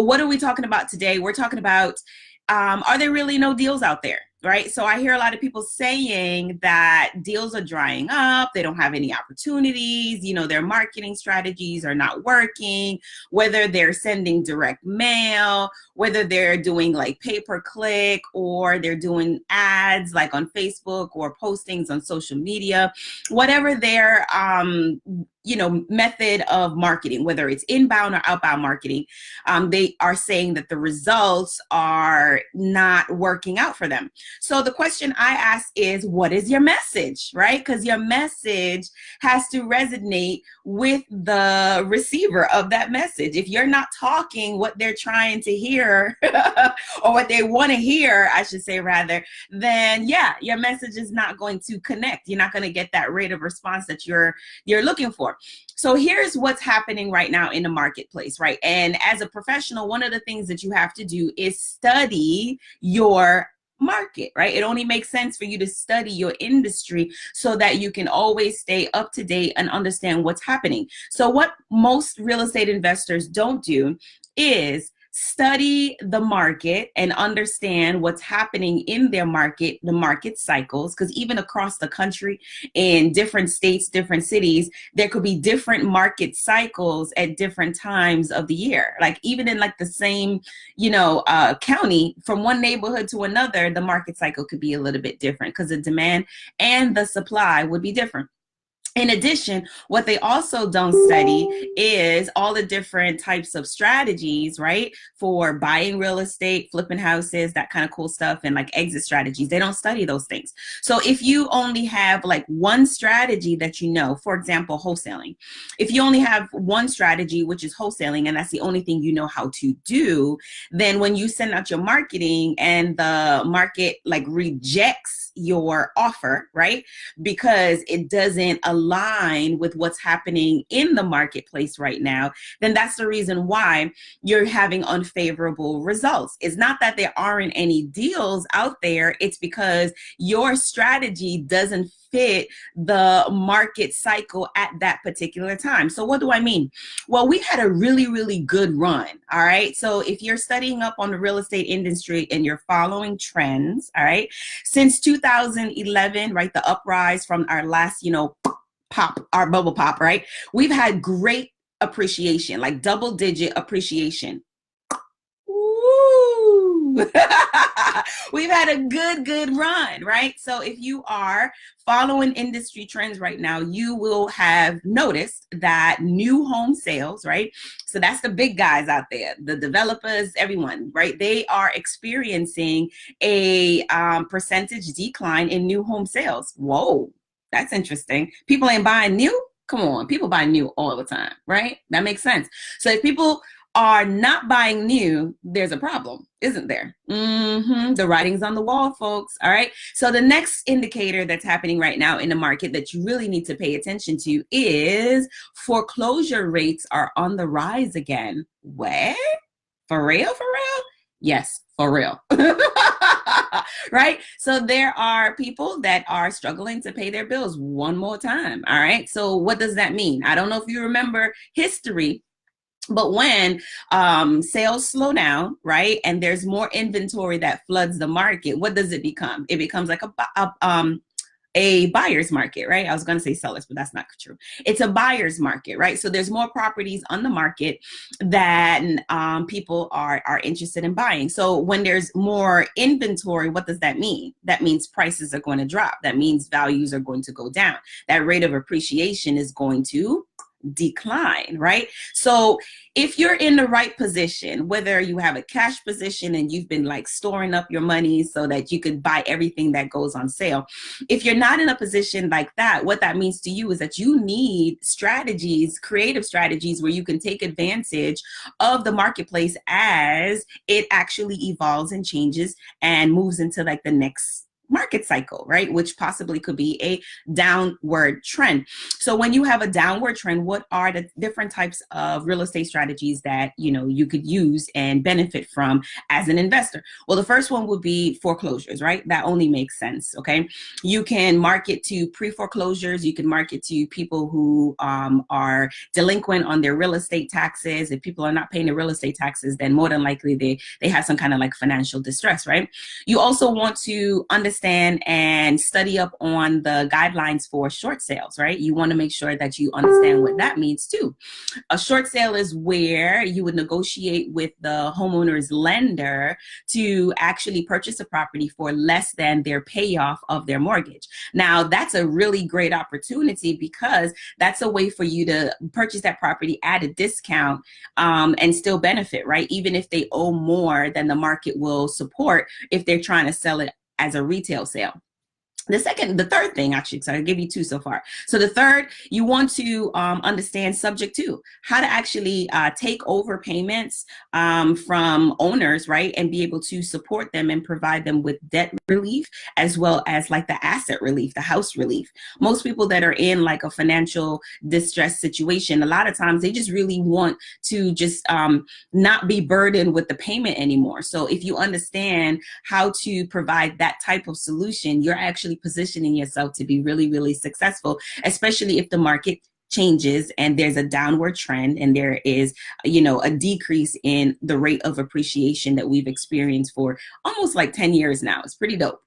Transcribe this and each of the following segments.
what are we talking about today? We're talking about, are there really no deals out there? Right. So I hear a lot of people saying that deals are drying up. They don't have any opportunities. You know, their marketing strategies are not working, whether they're sending direct mail, whether they're doing like pay-per-click, or they're doing ads like on Facebook or postings on social media, whatever their, method of marketing, whether it's inbound or outbound marketing, they are saying that the results are not working out for them. So the question I ask is, what is your message, right? Because your message has to resonate with the receiver of that message. If you're not talking what they're trying to hear or what they want to hear, I should say rather, then yeah, your message is not going to connect. You're not going to get that rate of response that you're looking for. So here's what's happening right now in the marketplace, right? And as a professional, one of the things that you have to do is study your market, right? It only makes sense for you to study your industry so that you can always stay up to date and understand what's happening. So what most real estate investors don't do is study the market and understand what's happening in their market, the market cycles, because even across the country, in different states, different cities, there could be different market cycles at different times of the year. Like even in like the same, county, from one neighborhood to another, the market cycle could be a little bit different because the demand and the supply would be different. In addition, what they also don't study is all the different types of strategies, right? For buying real estate, flipping houses, that kind of cool stuff, and like exit strategies. They don't study those things. So if you only have like one strategy that for example, wholesaling, if you only have one strategy, which is wholesaling, and that's the only thing you know how to do, then when you send out your marketing and the market like rejects your offer, right? Because it doesn't align with what's happening in the marketplace right now, then that's the reason why you're having unfavorable results. It's not that there aren't any deals out there. It's because your strategy doesn't fit the market cycle at that particular time. So what do I mean? Well, we've had a really, really good run. All right. So if you're studying up on the real estate industry and you're following trends, all right, since 2011, right, the uprise from our last, our bubble pop, right? We've had great appreciation, like double digit appreciation. Woo! We've had a good run, right? So if you are following industry trends right now, you will have noticed that new home sales, right? So that's the big guys out there, the developers, everyone, right? They are experiencing a percentage decline in new home sales. Whoa, that's interesting. People ain't buying new. Come on, people buy new all the time, right? That makes sense. So if people are not buying new, there's a problem, isn't there? The writing's on the wall, folks. All right. So the next indicator that's happening right now in the market that you really need to pay attention to is foreclosure rates are on the rise again. What? For real? For real? Yes, for real. Right? So there are people that are struggling to pay their bills one more time. All right. So what does that mean? I don't know if you remember history, but when sales slow down, right, and there's more inventory that floods the market, what does it become? It becomes like a buyer's market, right? I was going to say sellers, but that's not true. It's a buyer's market, right? So there's more properties on the market than people are interested in buying. So when there's more inventory, what does that mean? That means prices are going to drop. That means values are going to go down. That rate of appreciation is going to decline, right? So if you're in the right position, whether you have a cash position and you've been like storing up your money so that you could buy everything that goes on sale, if you're not in a position like that, what that means to you is that you need strategies, creative strategies, where you can take advantage of the marketplace as it actually evolves and changes and moves into like the next market cycle, right? Which possibly could be a downward trend. So when you have a downward trend, what are the different types of real estate strategies that, you know, you could use and benefit from as an investor? Well, the first one would be foreclosures, right? That only makes sense. Okay. You can market to pre-foreclosures. You can market to people who are delinquent on their real estate taxes. If people are not paying their real estate taxes, then more than likely they have some kind of like financial distress, right? You also want to understand and study up on the guidelines for short sales, right? You want to make sure that you understand what that means too. A short sale is where you would negotiate with the homeowner's lender to actually purchase a property for less than their payoff of their mortgage. Now, that's a really great opportunity because that's a way for you to purchase that property at a discount and still benefit, right? Even if they owe more than the market will support if they're trying to sell it as a retail sale. The third thing, actually, so I'll give you two so far. So the third, you want to understand subject to how to actually take over payments from owners, right? And be able to support them and provide them with debt relief, as well as like the asset relief, the house relief. Most people that are in like a financial distress situation, a lot of times they just really want to just not be burdened with the payment anymore. So if you understand how to provide that type of solution, you're actually positioning yourself to be really, really successful, especially if the market changes and there's a downward trend and there is, you know, a decrease in the rate of appreciation that we've experienced for almost like 10 years now. It's pretty dope.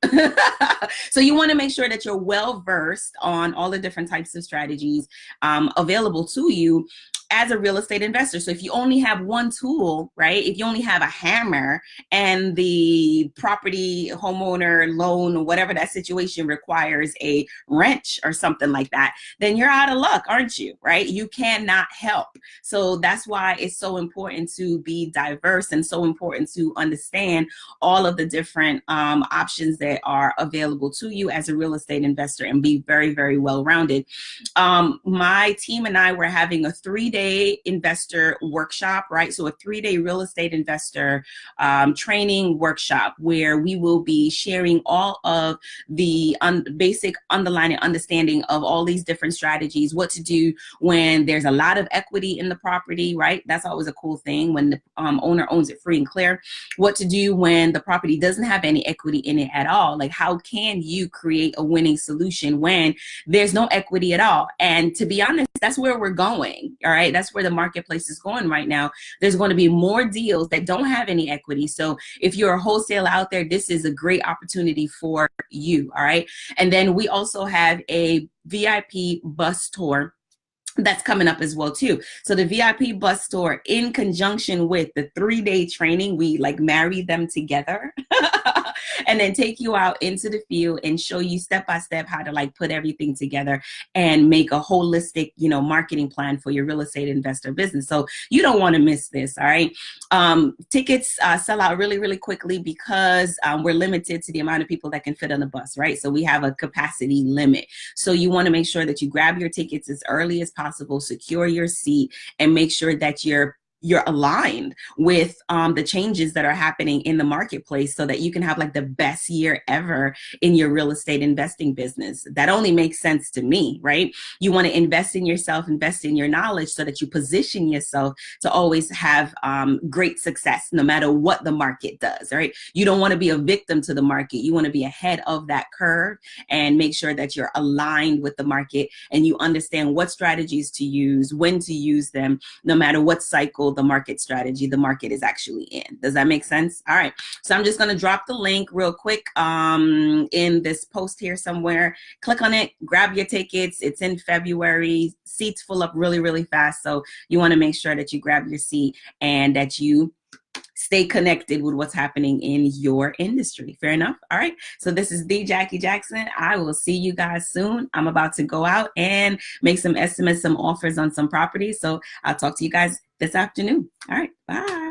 So you want to make sure that you're well versed on all the different types of strategies available to you as a real estate investor. So if you only have one tool, right? If you only have a hammer and the property homeowner loan or whatever that situation requires a wrench or something like that, then you're out of luck, aren't you? Right? You cannot help. So that's why it's so important to be diverse and so important to understand all of the different options that are available to you as a real estate investor and be very, very well-rounded. My team and I were having a 3-day investor workshop, right? So a 3-day real estate investor training workshop where we will be sharing all of the basic underlying understanding of all these different strategies, what to do when there's a lot of equity in the property, right? That's always a cool thing when the owner owns it free and clear. What to do when the property doesn't have any equity in it at all. Like, how can you create a winning solution when there's no equity at all? And to be honest, that's where we're going. All right. That's where the marketplace is going right now. There's going to be more deals that don't have any equity. So if you're a wholesaler out there, this is a great opportunity for you. All right. And then we also have a VIP bus tour that's coming up as well too. So the VIP bus tour, in conjunction with the 3-day training, we like marry them together and then take you out into the field and show you step by step how to like put everything together and make a holistic, you know, marketing plan for your real estate investor business. So you don't want to miss this. All right. Tickets sell out really, really quickly because we're limited to the amount of people that can fit on the bus, right? So we have a capacity limit. So you want to make sure that you grab your tickets as early as possible, secure your seat, and make sure that you're aligned with the changes that are happening in the marketplace so that you can have like the best year ever in your real estate investing business. That only makes sense to me, right? You want to invest in yourself, invest in your knowledge so that you position yourself to always have great success no matter what the market does, right? You don't want to be a victim to the market. You want to be ahead of that curve and make sure that you're aligned with the market and you understand what strategies to use, when to use them, no matter what cycle the market strategy the market is actually in. Does that make sense? All right. So I'm just going to drop the link real quick in this post here somewhere. Click on it, grab your tickets. It's in February. Seats fill up really, really fast. So you want to make sure that you grab your seat and that you stay connected with what's happening in your industry. Fair enough? All right. So this is the Jackie Jackson. I will see you guys soon. I'm about to go out and make some estimates, some offers on some properties. So I'll talk to you guys this afternoon. All right. Bye.